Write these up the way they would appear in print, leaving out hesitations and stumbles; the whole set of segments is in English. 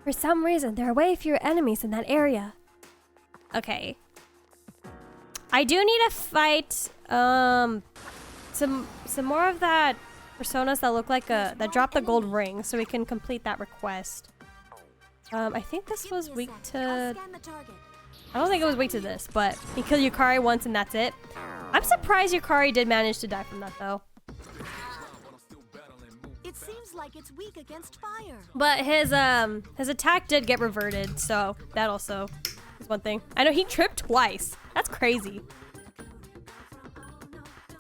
For some reason, there are way fewer enemies in that area. Okay. I do need to fight some more of that personas that look like that drop the gold ring, so we can complete that request. I think this was weak to. I don't think it was weak to this, but he killed Yukari once and that's it. I'm surprised Yukari did manage to die from that though. It seems like it's weak against fire. But his attack did get reverted, so that also is one thing. I know he tripped twice. That's crazy.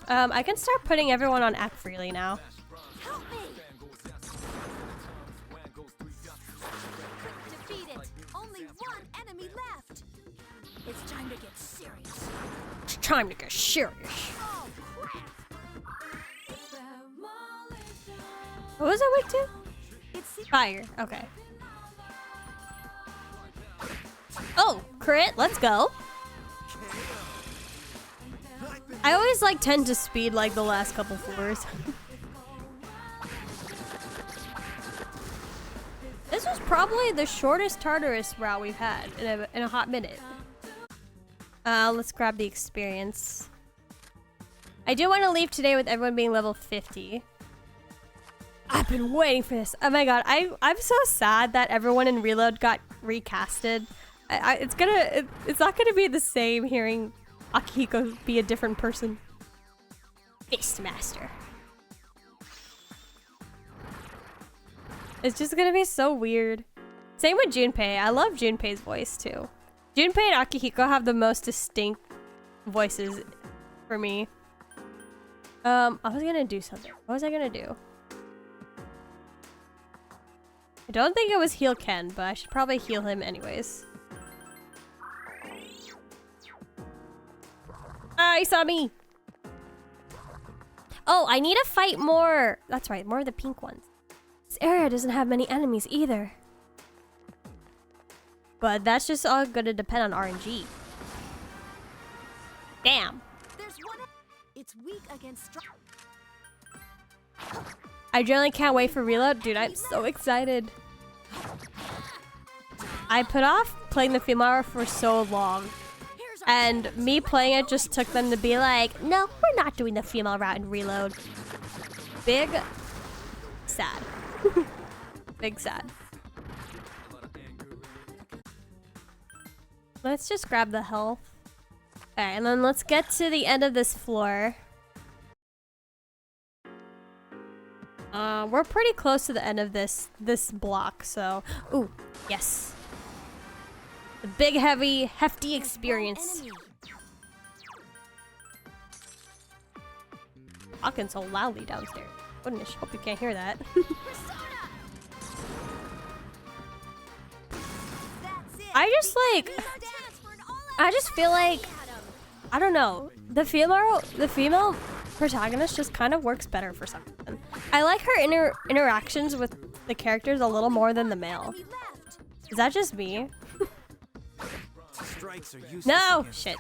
I can start putting everyone on act freely now. Help me. Defeated. Only one enemy left. It's time to get serious. It's time to get serious. Oh, crap. What was it weak to? It's Fire. Okay. Oh, crit. Let's go. I always like tend to speed like the last couple floors. This was probably the shortest Tartarus route we've had in a hot minute. Let's grab the experience. I do want to leave today with everyone being level 50. I've been waiting for this. Oh my god, I'm so sad that everyone in Reload got recasted. It's not gonna be the same hearing Akihiko be a different person. Fistmaster. It's just gonna be so weird. Same with Junpei. I love Junpei's voice too. Junpei and Akihiko have the most distinct voices for me. I was gonna do something. What was I gonna do? I don't think it was heal Ken, but I should probably heal him anyways. Ah, he saw me! Oh, I need to fight more! That's right, more of the pink ones. This area doesn't have many enemies either. But that's just all gonna depend on RNG. Damn! There's one. It's weak against. I generally can't wait for Reload. Dude, I'm so excited. I put off playing the female for so long. And me playing it just took them to be like, no, we're not doing the female route in Reload. Big sad. Big sad. Let's just grab the health. Alright, and then let's get to the end of this floor. We're pretty close to the end of this block, so... Ooh, yes. The big, heavy, hefty experience. Talking so loudly downstairs. Goodness, hope you can't hear that. I just feel like, I don't know, the female protagonist just kind of works better for some reason. I like her interactions with the characters a little more than the male. Is that just me? No! Shit.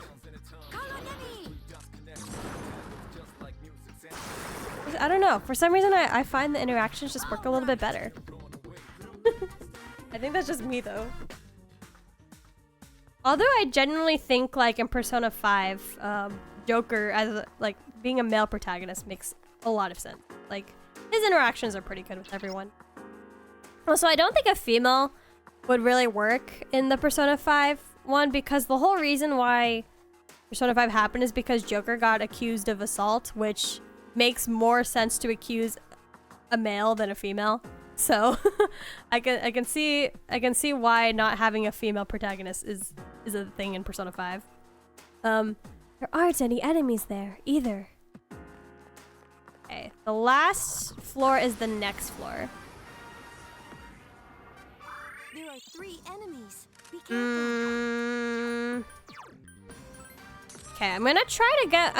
I don't know. For some reason, I find the interactions just work a little bit better. I think that's just me, though. Although I genuinely think, like, in Persona 5, Joker, as like, being a male protagonist makes a lot of sense. Like, his interactions are pretty good with everyone. Also, I don't think a female would really work in the Persona 5 one, because the whole reason why Persona 5 happened is because Joker got accused of assault, which makes more sense to accuse a male than a female. So I can see why not having a female protagonist is a thing in Persona 5. There aren't any enemies there either. Okay, the last floor is the next floor. There are 3 enemies. Be careful. Okay, I'm gonna try to get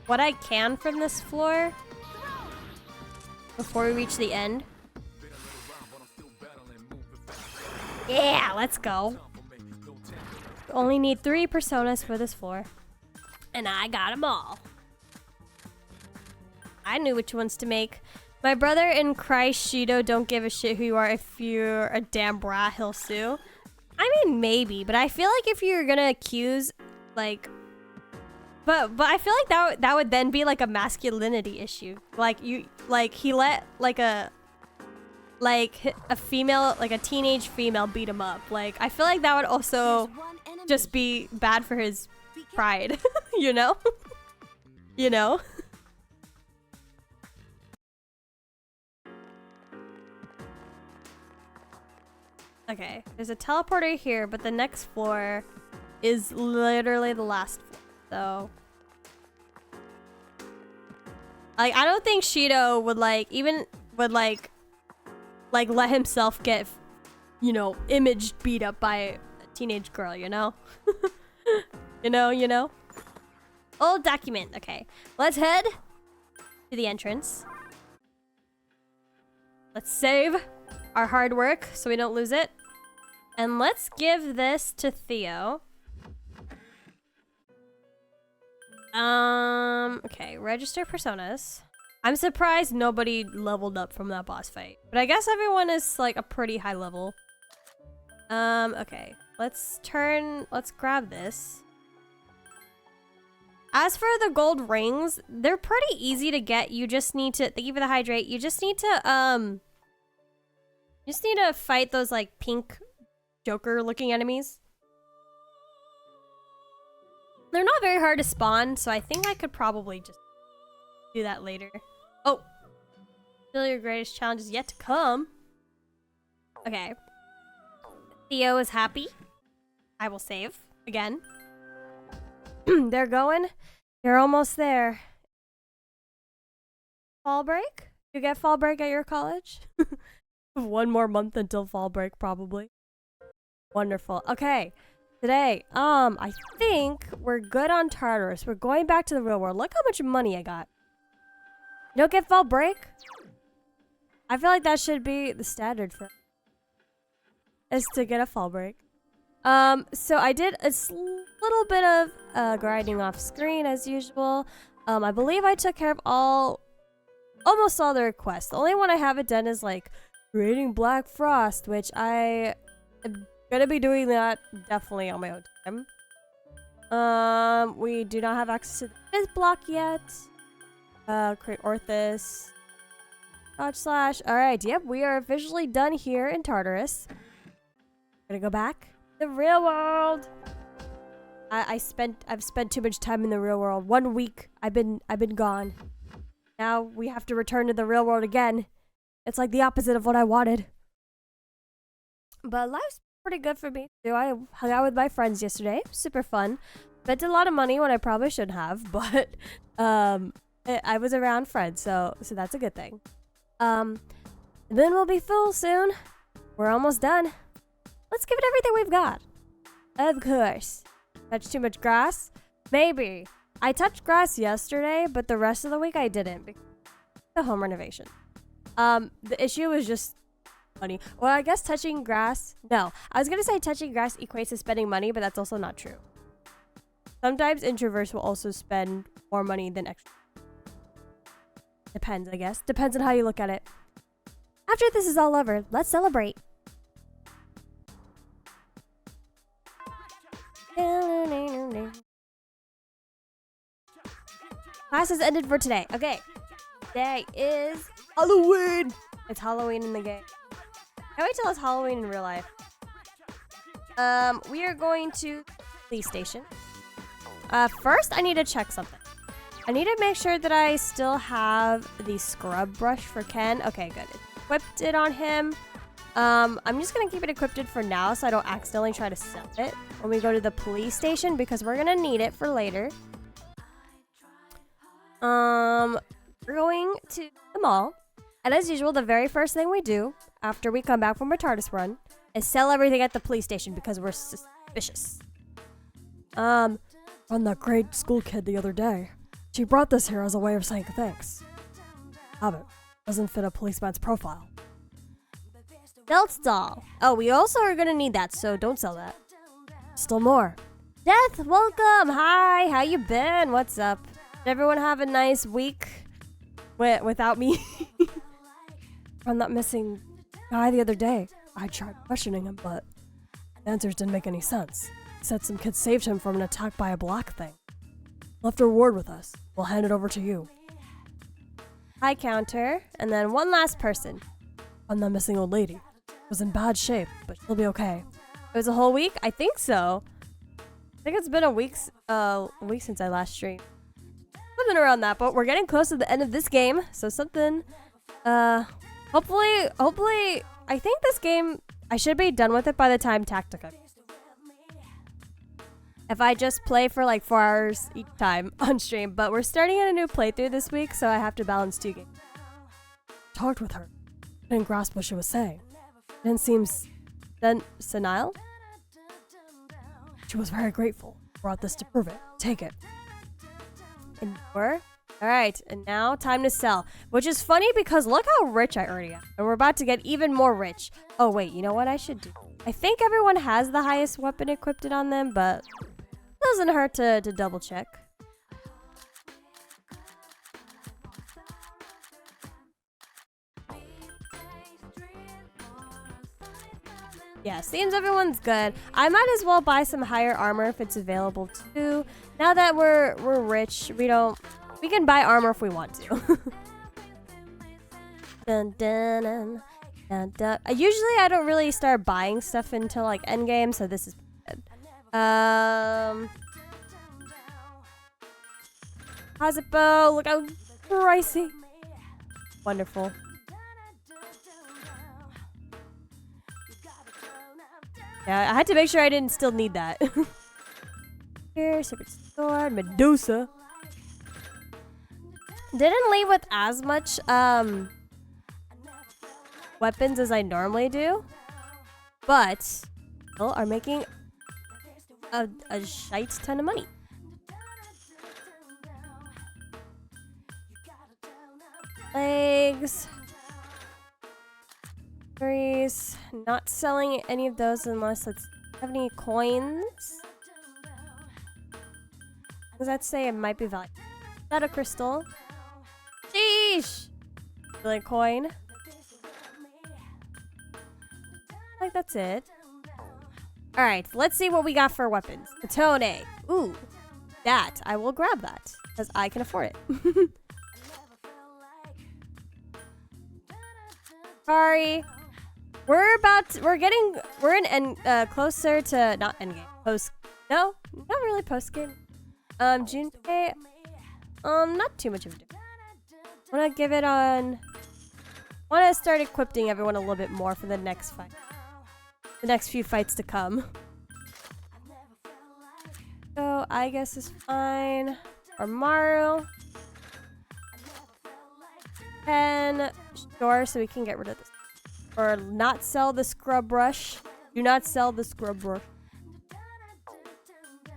what I can from this floor before we reach the end. Yeah, let's go. Only need 3 personas for this floor. And I got them all. I knew which ones to make. My brother in Christ, Shido, don't give a shit who you are. If you're a damn brat, he'll sue. I mean, maybe, but I feel like if you're gonna accuse, like, but I feel like that would then be like a masculinity issue. Like he let like a female, like a teenage female, beat him up. Like I feel like that would also just be bad for his pride, you know? You know? Okay, there's a teleporter here, but the next floor is literally the last floor, so... Like, I don't think Shido would, like, let himself get, you know, imaged beat up by a teenage girl, you know? you know? Old document, okay. Let's head to the entrance. Let's save our hard work so we don't lose it. And let's give this to Theo. Okay, register personas. I'm surprised nobody leveled up from that boss fight. But I guess everyone is like a pretty high level. Okay. Let's grab this. As for the gold rings, they're pretty easy to get. You just need to, thank you for the hydrate. You just need to fight those like pink Joker looking enemies. They're not very hard to spawn, so I think I could probably just do that later. Oh, still your greatest challenge is yet to come. Okay. Theo is happy. I will save again. They're going. You're almost there. Fall break? You get fall break at your college? 1 more month until fall break, probably. Wonderful. Okay. Today, I think we're good on Tartarus. We're going back to the real world. Look how much money I got. You don't get fall break? I feel like that should be the standard for is to get a fall break. So I did a little bit of grinding off screen as usual. I believe I took care of almost all the requests. The only one I haven't done is like creating Black Frost, which I am gonna be doing that definitely on my own time. We do not have access to the 5th block yet. Create Orthus. // Alright, yep, we are officially done here in Tartarus. Gonna go back. The real world. I've spent too much time in the real world. 1 week I've been gone. Now we have to return to the real world again. It's like the opposite of what I wanted. But life's pretty good for me too. I hung out with my friends yesterday. Super fun. Spent a lot of money when I probably shouldn't have, but I was around friends, so that's a good thing. And then we'll be full soon. We're almost done. Let's give it everything we've got. Of course. Touch too much grass? Maybe. I touched grass yesterday, but the rest of the week I didn't because of the home renovation. The issue was just money. Well, I guess touching grass... No, I was gonna say touching grass equates to spending money, but that's also not true. Sometimes introverts will also spend more money than extra. Depends, I guess. Depends on how you look at it. After this is all over, let's celebrate. Class has ended for today. Okay. Today is Halloween. It's Halloween in the game. Can't wait till it's Halloween in real life. We are going to the police station. First, I need to check something. I need to make sure that I still have the scrub brush for Ken. Okay, good. Equipped it on him. I'm just gonna keep it equipped for now so I don't accidentally try to sell it when we go to the police station because we're gonna need it for later. We're going to the mall. And as usual, the very first thing we do after we come back from our TARDIS run is sell everything at the police station because we're suspicious. Found that great school kid the other day. She brought this here as a way of saying thanks. Have it. Doesn't fit a policeman's profile. Belt doll. Oh, we also are gonna need that, so don't sell that. Still more. Death, welcome. Hi, how you been? What's up? Did everyone have a nice week without me? Found that missing guy the other day. I tried questioning him, but the answers didn't make any sense. He said some kids saved him from an attack by a black thing. Left a reward with us. We'll hand it over to you. High counter, and then one last person. Found that missing old lady. Was in bad shape, but she'll be okay. It was a whole week? I think so. I think it's been a week since I last streamed. Something around that, but we're getting close to the end of this game, so something, hopefully, I think this game, I should be done with it by the time Tactica. If I just play for like 4 hours each time on stream, but we're starting at a new playthrough this week, so I have to balance 2 games. Talked with her. Didn't grasp what she was saying. Didn't seem senile. She was very grateful. Brought this to prove it. Take it. Endure. Alright, and now time to sell. Which is funny because look how rich I already am. And we're about to get even more rich. Oh wait, you know what I should do? I think everyone has the highest weapon equipped on them, but it doesn't hurt to double check. Yeah, seems everyone's good. I might as well buy some higher armor if it's available too. Now that we're rich, we can buy armor if we want to. Dun, dun, dun, dun, dun. Usually I don't really start buying stuff until like endgame, so this is good. How's it, Bo? Look how pricey. Wonderful. Yeah, I had to make sure I didn't still need that. Here, Secret Sword, Medusa. Didn't leave with as much weapons as I normally do, but still are making a shite ton of money. Legs. Not selling any of those unless it's have any coins. Does that say it might be valuable? Is that a crystal? Sheesh! Really coin. Like that's it. Alright, let's see what we got for weapons. Katone. Ooh. That. I will grab that. Because I can afford it. Sorry. We're in closer to, not endgame, no, not really post game. Junpei, not too much of a difference. Wanna give it on, wanna start equipping everyone a little bit more for the next fight. The next few fights to come. So, I guess is fine. Or Maru. 10, sure, so we can get rid of this. Or not sell the scrub brush. Do not sell the scrub brush.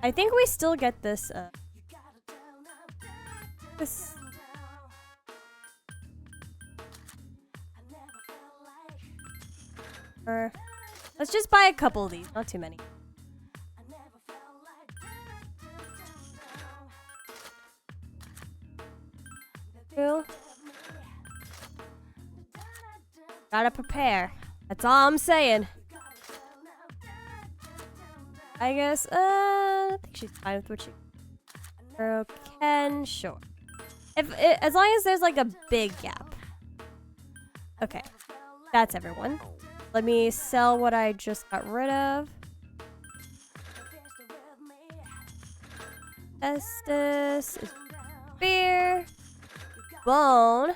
I think we still get this, let's just buy a couple of these, not too many. Cool. Gotta prepare. That's all I'm saying. I guess, I think she's fine with what she... Can, sure. As long as there's like a big gap. Okay. That's everyone. Let me sell what I just got rid of. Estes is spear. Bone.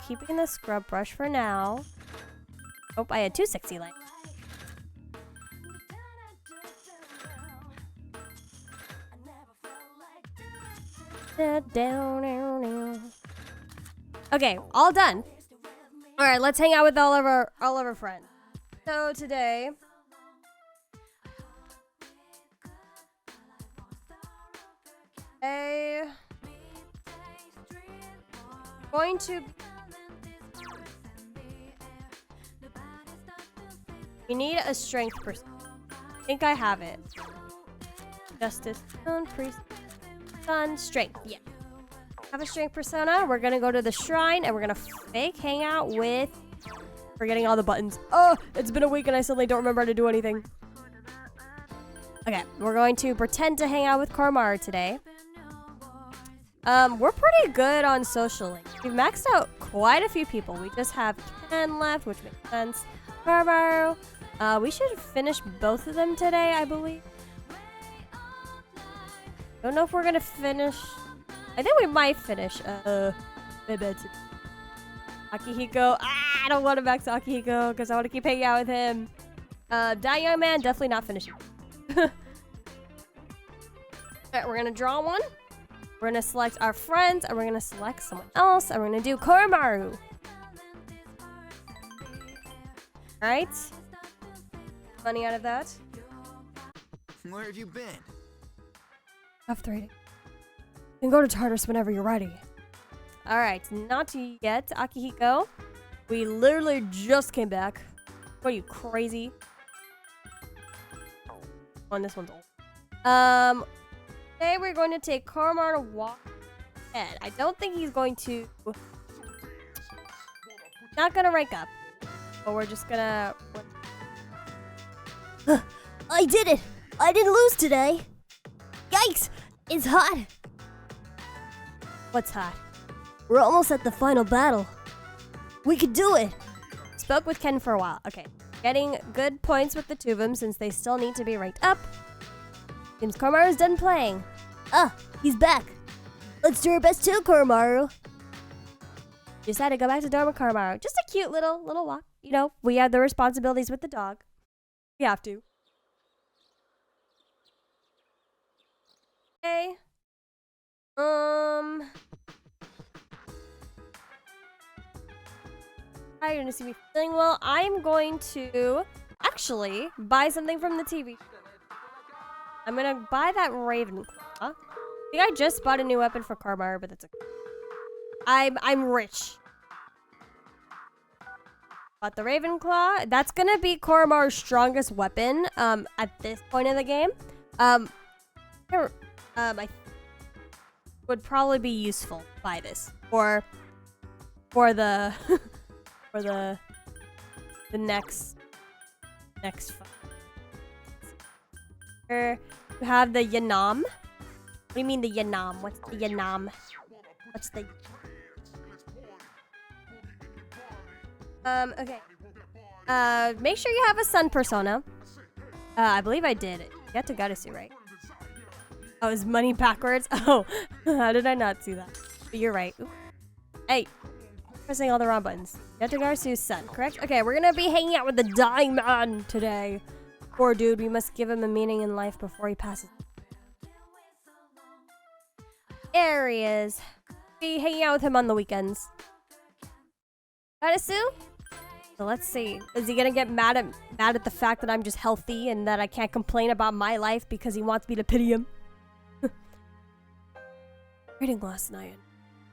Keeping the scrub brush for now. Oh, I had 2 sexy lights. Okay, all done. All right, let's hang out with all of our friends. So today, going to. We need a strength person. I think I have it. Justice, Stone, Priest, Sun, Strength. Yeah. have a strength persona. We're gonna go to the shrine and we're gonna fake hang out with... Forgetting all the buttons. Oh, it's been a week and I suddenly don't remember how to do anything. Okay, we're going to pretend to hang out with Koromaru today. We're pretty good on social links. We've maxed out quite a few people. We just have 10 left, which makes sense. Koromaru. We should finish both of them today, I believe. Don't know if we're gonna finish. I think we might finish. Akihiko. I don't want to max Akihiko because I want to keep hanging out with him. Die Young Man, definitely not finishing. Alright, we're gonna draw one. We're gonna select our friends, and we're gonna select someone else, and we're gonna do Koromaru. Alright. Money out of that. Where have you been? After reading. You can go to Tartarus whenever you're ready. Alright, not yet, Akihiko. We literally just came back. What are you, crazy? Oh, and this one's old. Today we're going to take Koromaru to walk ahead. I don't think he's going to... Not gonna rank up. But we're just gonna... I did it! I didn't lose today! Yikes! It's hot! What's hot? We're almost at the final battle. We could do it! Spoke with Ken for a while. Okay. Getting good points with the two of them since they still need to be ranked up. Seems Koromaru's done playing. Ah, he's back! Let's do our best too, Koromaru! Decided to go back to dorm with Koromaru. Just a cute little walk. You know, we have the responsibilities with the dog. We have to. Okay. Hi, you're gonna see me feeling well. I'm going to actually buy something from the TV. I'm gonna buy that Ravenclaw. I think I just bought a new weapon for Koromaru, but that's okay. I'm rich. Bought the Ravenclaw. That's gonna be Koromaru's strongest weapon at this point in the game. I would probably be useful by this for the for the next fight. Here we have the Yanam. What do you mean the Yanam? What's the Yanam? What's the... Okay. Make sure you have a sun persona. I believe I did. You got to Garasu, right? Oh, is money backwards? Oh, how did I not see that? But you're right. Oop. Hey, pressing all the wrong buttons. Yatagarasu's son, correct? Okay, we're gonna be hanging out with the dying man today. Poor dude, we must give him a meaning in life before he passes. There he is. Be hanging out with him on the weekends. Garasu? So let's see. Is he gonna get mad at the fact that I'm just healthy and that I can't complain about my life because he wants me to pity him? Reading last night and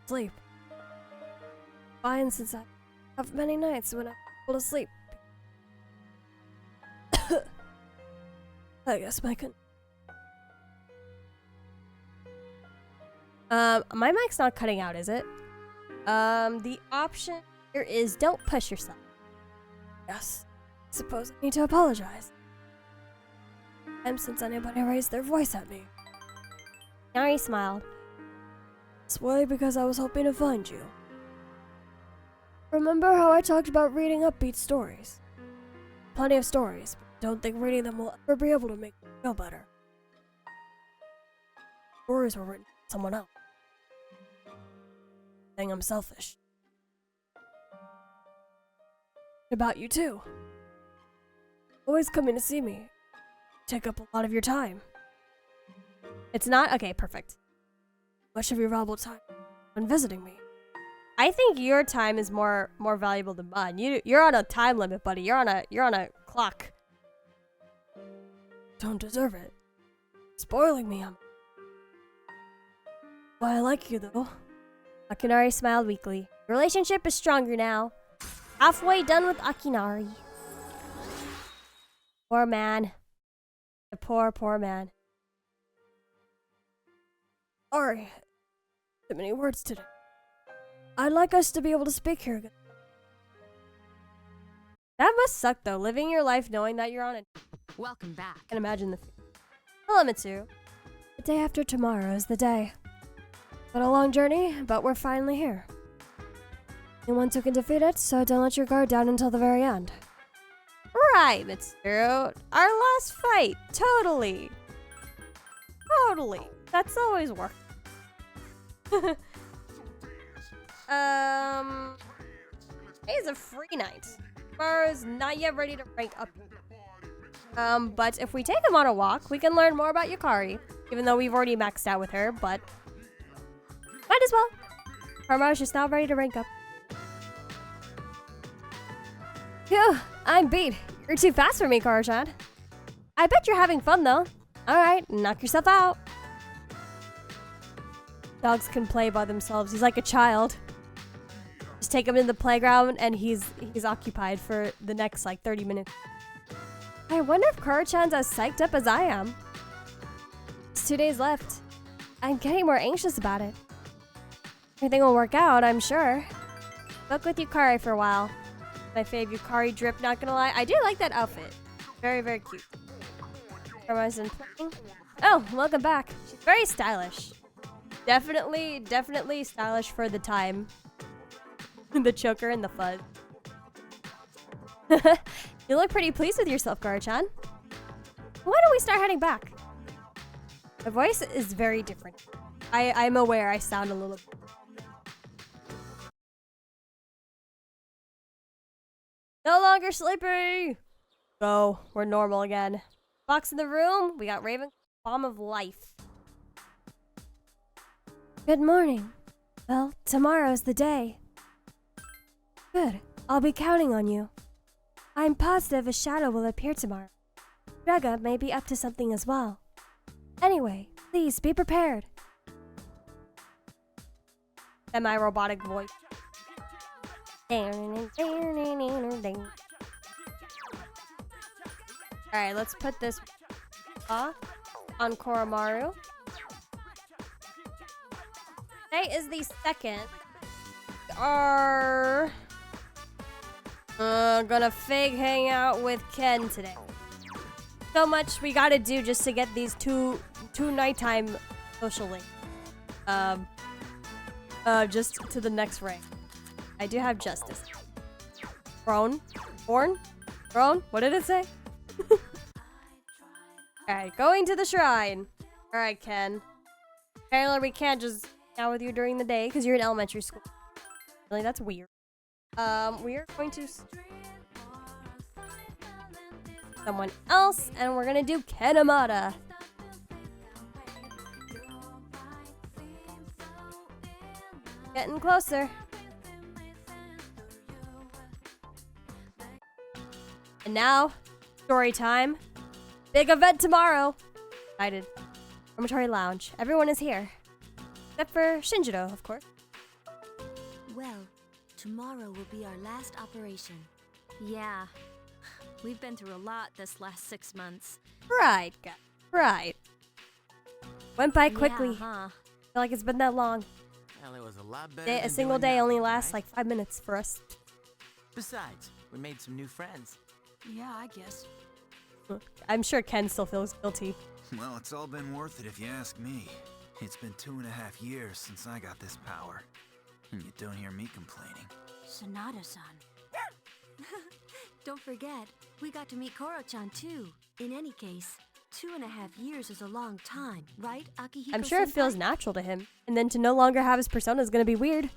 sleep. Fine, since I have many nights when I'm able to sleep. I guess my my mic's not cutting out, is it? The option here is don't push yourself. Yes, I suppose I need to apologize. And since anybody raised their voice at me. Nari smiled. It's why because I was hoping to find you. Remember how I talked about reading upbeat stories? Plenty of stories, but don't think reading them will ever be able to make me feel better. Stories were written by someone else. I think I'm selfish. About you too. Always coming to see me. Take up a lot of your time. It's not? Okay, perfect. Much of your valuable time when visiting me. I think your time is more valuable than mine. You're on a time limit, buddy. You're on a clock. Don't deserve it. Spoiling me, Why I like you though. Akinari smiled weakly. Relationship is stronger now. Halfway done with Akinari. Poor man. The poor man. Sorry. Too many words today. I'd like us to be able to speak here again. That must suck though, living your life knowing that you're on it. Welcome back. I can imagine the Hello, Mitsu. The day after tomorrow is the day. Been a long journey, but we're finally here. Anyone who can defeat it, so don't let your guard down until the very end. Right, Mitsu. Our last fight. Totally. Totally. That's always worked. Today's a free night. Tomorrow's not yet ready to rank up. But if we take him on a walk, we can learn more about Yukari. Even though we've already maxed out with her, but might as well. Harmar's just not ready to rank up. Phew, I'm beat. You're too fast for me, Kara-chan. I bet you're having fun though. Alright, knock yourself out. Dogs can play by themselves. He's like a child. Just take him in the playground and he's occupied for the next like 30 minutes. I wonder if Kara-chan's as psyched up as I am. It's 2 days left. I'm getting more anxious about it. Everything will work out, I'm sure. Stuck with Yukari for a while. My fave Yukari drip, not gonna lie. I do like that outfit. Very, very cute. Horizon playing. Oh, welcome back. She's very stylish. Definitely stylish for the time. The choker and the fuzz. You look pretty pleased with yourself, Kara-chan. Why don't we start heading back? My voice is very different. I'm aware I sound a little... No longer sleepy! Go, we're normal again. Box in the room, we got Raven Bomb of Life. Good morning. Well, tomorrow's the day. Good. I'll be counting on you. I'm positive a shadow will appear tomorrow. Strega may be up to something as well. Anyway, please be prepared. Semi-robotic voice. Alright, let's put this off on Koromaru. Today is the second. Are gonna fake hang out with Ken today. So much we gotta do just to get these two nighttime social links. Just to the next rank. I do have justice. Born? What did it say? Alright, going to the shrine. Alright, Ken. Apparently we can't just hang out with you during the day because you're in elementary school. Really, that's weird. We are going to someone else, and we're gonna do Kenemata. Getting closer. And now, story time. Big event tomorrow. Excited. Dormitory lounge. Everyone is here. Except for Shinjiro, of course. Well, tomorrow will be our last operation. Yeah. We've been through a lot this last 6 months. Right, guys. Right. Went by quickly. Yeah, huh? Feel like it's been that long. Well, it was a lot better A than single doing day only nothing, lasts right? like 5 minutes for us. Besides, we made some new friends. Yeah, I guess. I'm sure Ken still feels guilty. Well, it's all been worth it if you ask me. It's been 2.5 years since I got this power. And you don't hear me complaining. Sonata-san. Don't forget, we got to meet Koro-chan too. In any case, 2.5 years is a long time, right, Akihiko? I'm sure it feels natural to him. And then to no longer have his persona is gonna be weird.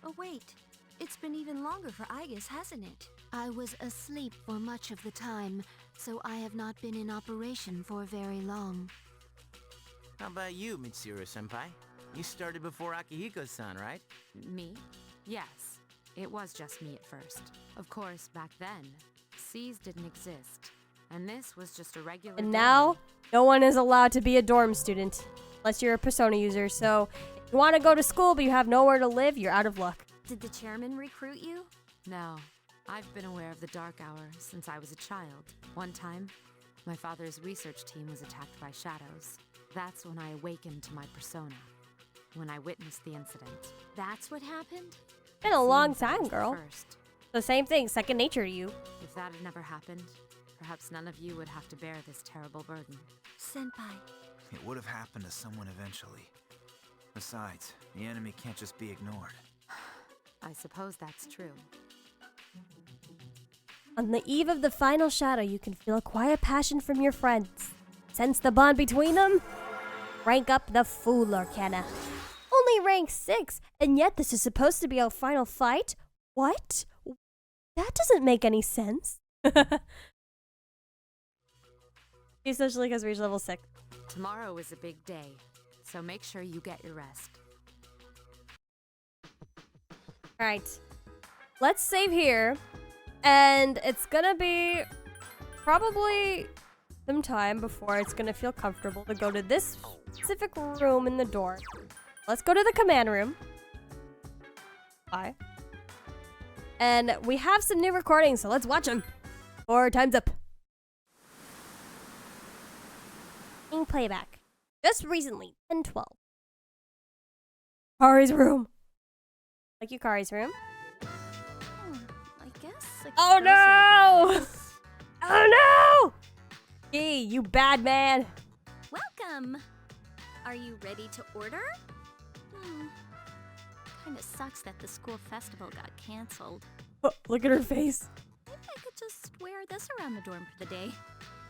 Oh wait, it's been even longer for Aigis, hasn't it? I was asleep for much of the time, so I have not been in operation for very long. How about you, Mitsuru-senpai? You started before Akihiko-san, right? Me? Yes. It was just me at first. Of course, back then, C's didn't exist. And this was just a regular And day. now, no one is allowed to be a dorm student. Unless you're a persona user. So, if you want to go to school but you have nowhere to live, you're out of luck. Did the chairman recruit you? No. I've been aware of the Dark Hour since I was a child. One time, my father's research team was attacked by shadows. That's when I awakened to my persona. when I witnessed the incident. That's what happened? Been a long Seems time, like girl. First, The same thing, second nature to you. if that had never happened, perhaps none of you would have to bear this terrible burden. Senpai, It would have happened to someone eventually. Besides, the enemy can't just be ignored. I suppose that's true. On the eve of the final shadow, you can feel a quiet passion from your friends. Sense the bond between them? Rank up the Fool Arcana. Only rank 6, and yet this is supposed to be a final fight? What? That doesn't make any sense. Especially because we reached level 6. Tomorrow is a big day, so make sure you get your rest. Alright. Let's save here. And it's gonna be probably some time before it's gonna feel comfortable to go to this specific room in the door. Let's go to the command room. Bye. And we have some new recordings, so let's watch them. 4 times up. In playback. Just recently, 10-12. Kari's room. Like Yukari's room. I guess. Oh no! Oh no! Hey, you bad man. Welcome! Are you ready to order? Kinda sucks that the school festival got cancelled. Oh, look at her face. Maybe I could just wear this around the dorm for the day.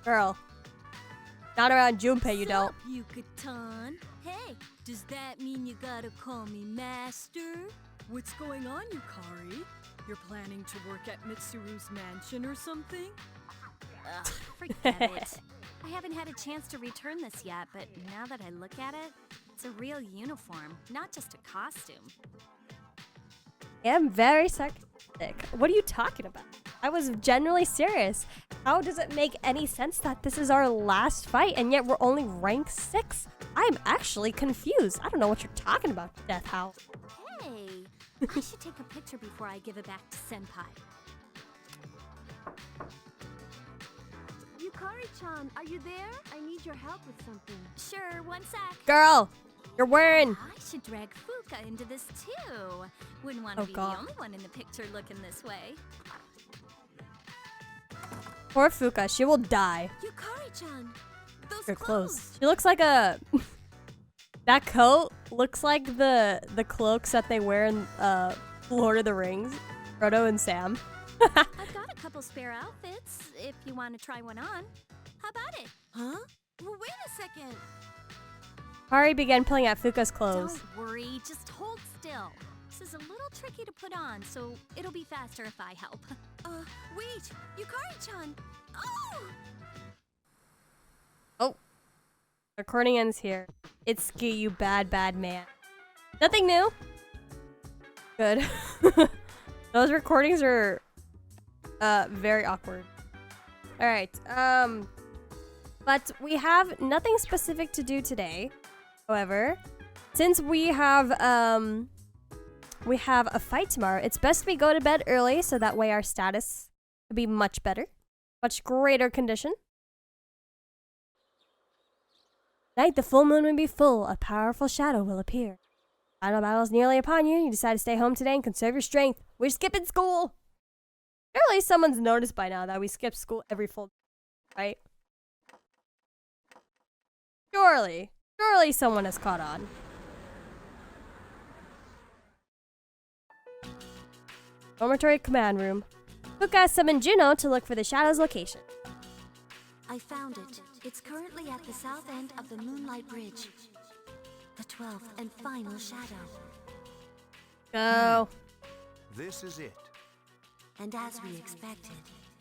Girl. Not around Junpei, you don't. Yucatan. Hey, does that mean you gotta call me master? What's going on, Yukari? You're planning to work at Mitsuru's mansion or something? Ugh, forget it. I haven't had a chance to return this yet, but now that I look at it, it's a real uniform, not just a costume. I am very sarcastic. What are you talking about? I was genuinely serious. How does it make any sense that this is our last fight and yet we're only rank 6? I'm actually confused. I don't know what you're talking about, Death House. Hey, I should take a picture before I give it back to Senpai. Yukari-chan, are you there? I need your help with something. Sure, one sec. Girl, you're wearing... I should drag Fuka into this too. Wouldn't want to Oh, be God. the only one in the picture looking this way. Poor Fuka, she will die. Yukari-chan, those Her clothes. She looks like a... That coat looks like the cloaks that they wear in Lord of the Rings. Frodo and Sam. I've got a couple spare outfits if you want to try one on. How about it? Huh? Well, wait a second. Kari began pulling at Fuka's clothes. Don't worry, just hold still. This is a little tricky to put on, so it'll be faster if I help. Wait, Yukari-chan. Oh! Oh. Recording ends here. It's Ski, you bad, bad man. Nothing new. Good. Those recordings are very awkward. Alright, but we have nothing specific to do today. However, since we have a fight tomorrow, it's best we go to bed early so that way our status could be much better. Much greater condition. Night, the full moon will be full. A powerful shadow will appear. Final battle is nearly upon you. You decide to stay home today and conserve your strength. We're skipping school. Surely someone's noticed by now that we skip school every full day, right? Surely someone has caught on. Dormitory command room. Fuka summoned Juno to look for the shadow's location. I found it. It's currently at the south end of the Moonlight Bridge. The 12th and final shadow. Go. This is it. And as we expected,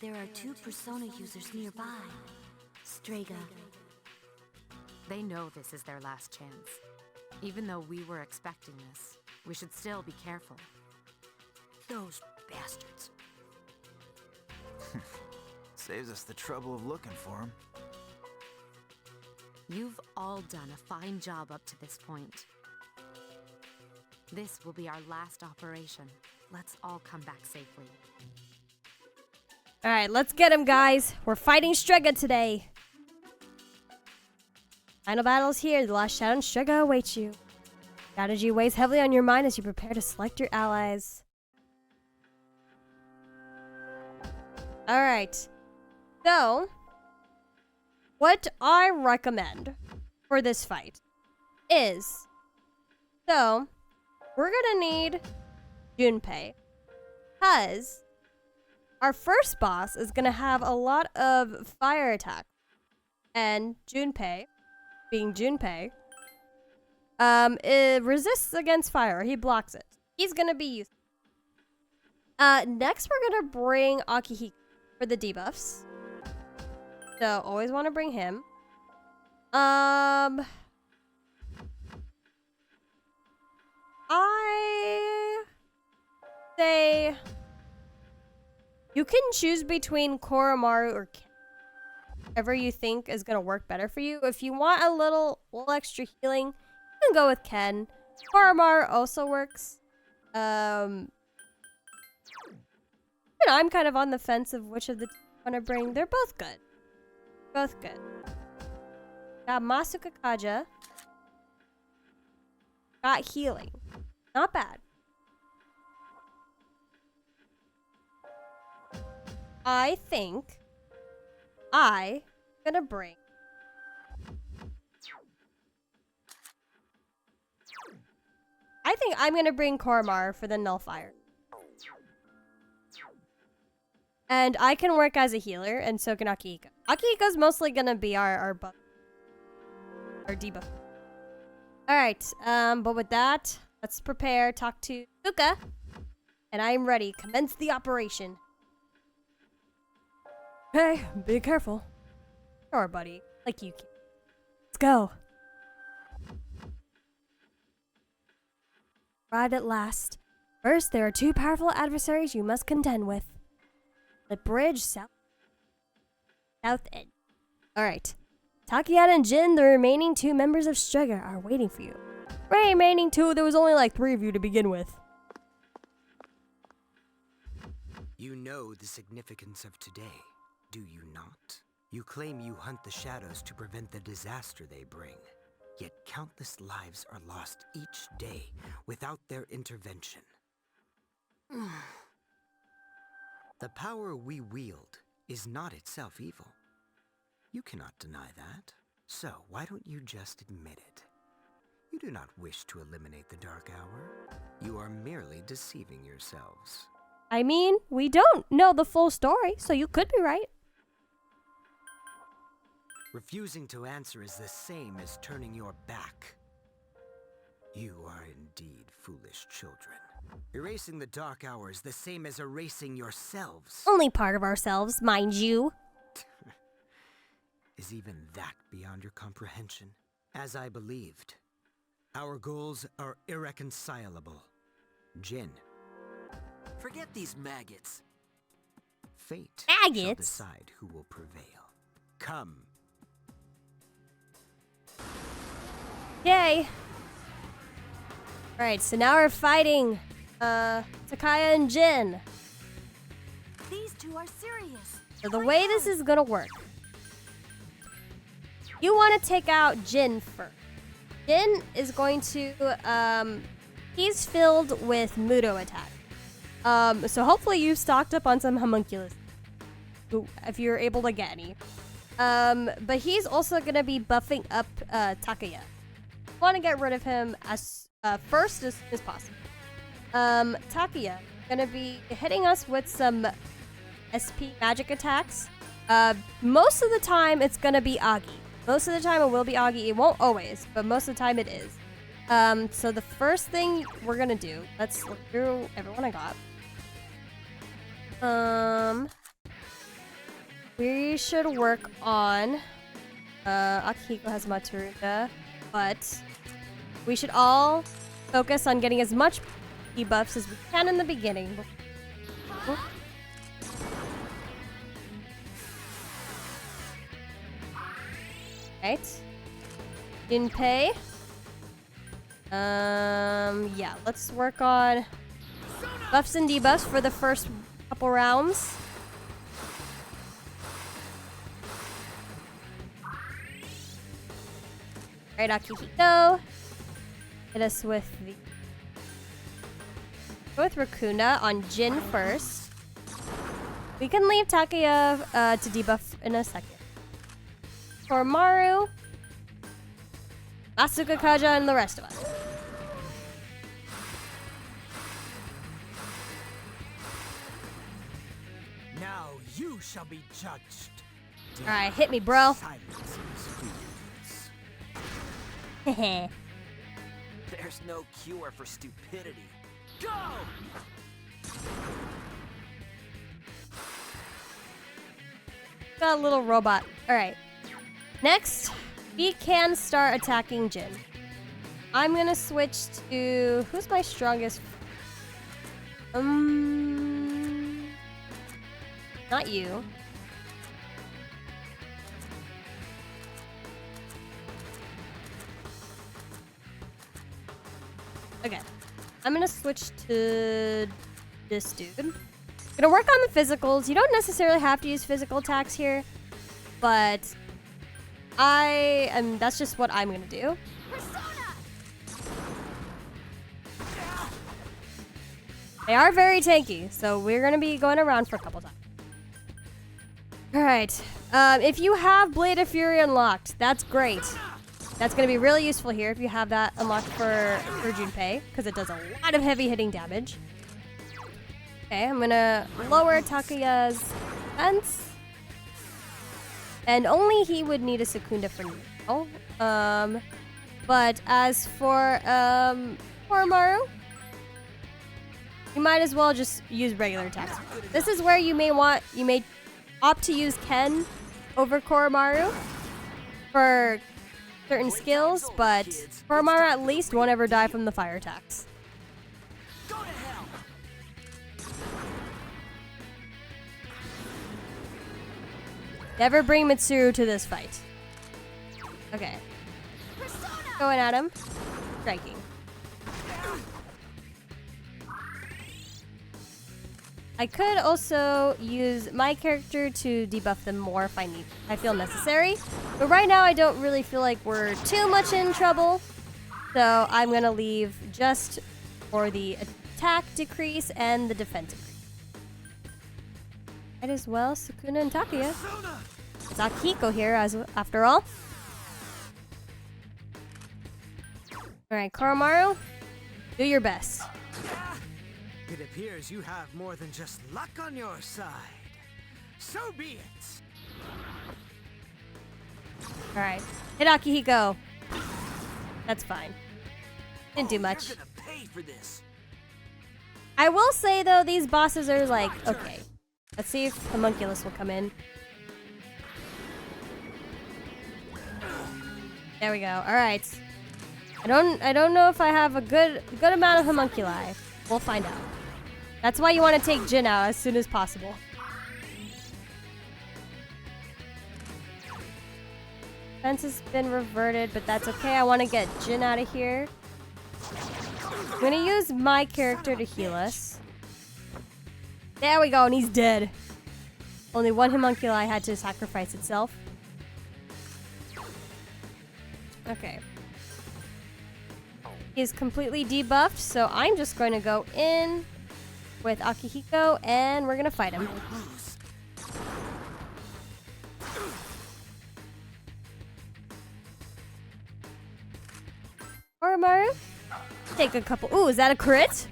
there are 2 Persona users nearby. Strega. They know this is their last chance. Even though we were expecting this, we should still be careful. Those bastards. Saves us the trouble of looking for him. You've all done a fine job up to this point. This will be our last operation. Let's all come back safely. Alright, let's get him, guys. We're fighting Strega today. Final battle's here. The last shadow and Strega awaits you. Strategy weighs heavily on your mind as you prepare to select your allies. Alright. So, what I recommend for this fight is, so, we're gonna need Junpei, because our first boss is gonna have a lot of fire attacks, and Junpei, being Junpei, it resists against fire. He blocks it. He's gonna be useful. Next we're gonna bring Akihiko for the debuffs. So always want to bring him. I say you can choose between Koromaru or Ken. Whatever you think is gonna work better for you. If you want a little extra healing, you can go with Ken. Koromaru also works. And I'm kind of on the fence of which of the two I want to bring. They're both good. Both good. Got Masuka Kaja. Got healing. Not bad. I think I'm gonna bring Koromar for the Nullfire. And I can work as a healer, and so can Akihiko. Akihiko's mostly gonna be our buff. Our debuff. Alright, but with that, let's prepare, talk to Suka. And I am ready. Commence the operation. Hey, be careful. Sure, buddy. Like you can. Let's go. Right at last. First, there are two powerful adversaries you must contend with. The bridge south end. Alright. Takaya and Jin, the remaining two members of Strega, are waiting for you. Remaining two? There was only like 3 of you to begin with. You know the significance of today, do you not? You claim you hunt the shadows to prevent the disaster they bring. Yet countless lives are lost each day without their intervention. The power we wield is not itself evil. You cannot deny that. So why don't you just admit it? You do not wish to eliminate the Dark Hour. You are merely deceiving yourselves. I mean, we don't know the full story, so you could be right. Refusing to answer is the same as turning your back. You are indeed foolish children. Erasing the Dark Hour is the same as erasing yourselves. Only part of ourselves, mind you. Is even that beyond your comprehension? As I believed, our goals are irreconcilable. Jin. Forget these maggots. Fate shall Maggots? decide who will prevail. Come. Yay. Alright, so now we're fighting Takaya and Jin. These two are serious. So the way this is gonna work, you want to take out Jin first. Jin is going to, he's filled with Mudo attack. So hopefully you've stocked up on some homunculus, if you're able to get any. But he's also gonna be buffing up Takaya. Want to get rid of him as first as possible. Takaya gonna be hitting us with some SP magic attacks. Most of the time it's gonna be Agi. Most of the time it will be Agi. It won't always, but most of the time it is. So the first thing we're gonna do, let's look through everyone I got. We should work on Akihiko has Matsuruga, but we should all focus on getting as much debuffs as we can in the beginning. Right. Junpei. Yeah, let's work on buffs and debuffs for the first couple rounds. Right, Akihiko. hit us with the... Go with Raccoona on Jin first. We can leave Takaya to debuff in a second. For Maru, Asuka, Kaja, and the rest of us. Now you shall be judged. Alright, hit me, bro. There's no cure for stupidity. Go! Got a little robot. Alright. Next, we can start attacking Jin. I'm gonna switch to... Who's my strongest? Not you. Okay. I'm gonna switch to this dude. Gonna work on the physicals. You don't necessarily have to use physical attacks here, but that's just what I'm gonna do. They are very tanky, so we're gonna be going around for a couple times. Alright. If you have Blade of Fury unlocked, that's great. That's gonna be really useful here if you have that unlocked for Junpei, because it does a lot of heavy hitting damage. Okay, I'm gonna lower Takaya's defense. And only he would need a Secunda for now. But as for Maru, you might as well just use regular attacks. This is where you may opt to use Ken over Koromaru for certain skills, but Koromaru at least won't ever die from the fire attacks. Go to hell! Never bring Mitsuru to this fight. Okay. Going at him. Striking. I could also use my character to debuff them more if I feel necessary. But right now I don't really feel like we're too much in trouble. So I'm gonna leave just for the attack decrease and the defense decrease. Might as well Sukuna and Takaya. It's Akihiko here after all. Alright, Koromaru, do your best. It appears you have more than just luck on your side. So be it. Alright, hit Akihiko. That's fine. Didn't do much. You're gonna pay for this. I will say though, these bosses are like, okay. Let's see if Homunculus will come in. There we go. Alright. I don't know if I have a good amount of homunculi. We'll find out. That's why you want to take Jin out as soon as possible. Fence has been reverted, but that's okay. I want to get Jin out of here. I'm going to use my character to heal us. There we go, and he's dead. Only one homunculi had to sacrifice itself. Okay. He's completely debuffed, so I'm just going to go in with Akihiko, and we're going to fight him. Koromaru, take a couple. Ooh, is that a crit?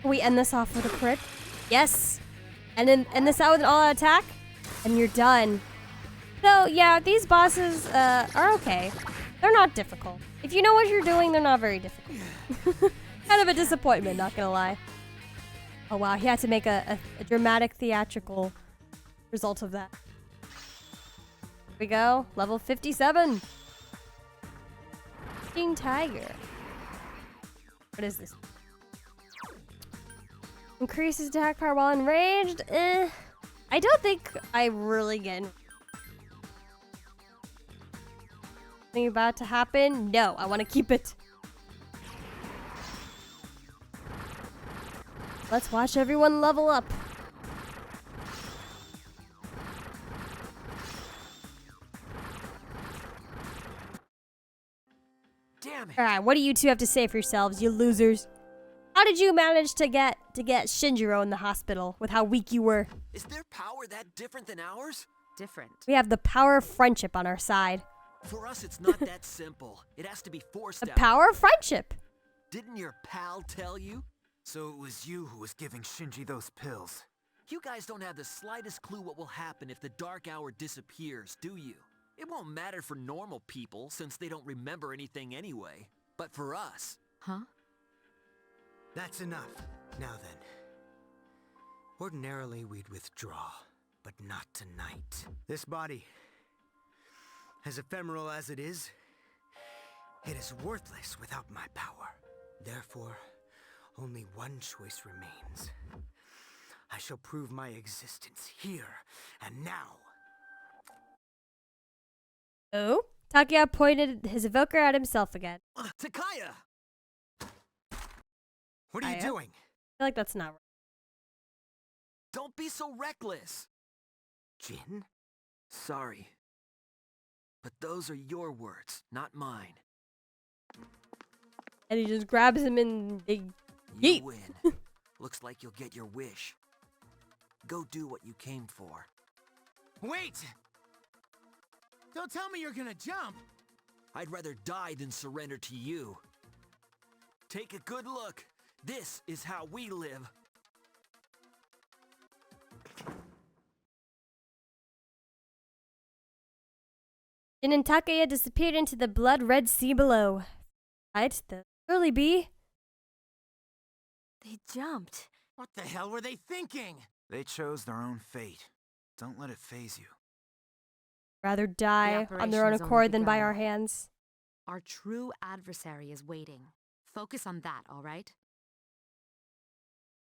Can we end this off with a crit? Yes. And then end this out with an all-out attack, and you're done. So, yeah, these bosses are okay. They're not difficult. If you know what you're doing, they're not very difficult. Kind of a disappointment, not gonna lie. Oh wow, he had to make a dramatic theatrical result of that. Here we go, level 57. King Tiger. What is this? Increases attack power while enraged? I don't think I really get something about to happen. No, I want to keep it. Let's watch everyone level up. Damn Damn it. Alright, what do you two have to say for yourselves, you losers? How did you manage to get Shinjiro in the hospital with how weak you were? Is their power that different than ours? Different. We have the power of friendship on our side. For us, it's not that simple. It has to be forced The out. power of friendship. Didn't your pal tell you? So it was you who was giving Shinji those pills. You guys don't have the slightest clue what will happen if the Dark Hour disappears, do you? It won't matter for normal people, since they don't remember anything anyway. But for us... Huh? That's enough. Now then. Ordinarily, we'd withdraw, but not tonight. This body, as ephemeral as it is worthless without my power. Therefore, only one choice remains. I shall prove my existence here and now. Oh? Takaya pointed his evoker at himself again. Takaya! What are you Takaya? doing? I feel like that's not right. Don't be so reckless! Jin? Sorry. But those are your words, not mine. And he just grabs him and they You yeet. win. Looks like you'll get your wish. Go do what you came for. Wait! Don't tell me you're gonna jump! I'd rather die than surrender to you. Take a good look. This is how we live. Jin and Takaya disappeared into the blood-red sea below. Right? The early bee. They jumped. What the hell were they thinking? They chose their own fate. Don't let it phase you. Rather die on their own operation has only accord than by begun. our hands. Our true adversary is waiting. Focus on that, all right?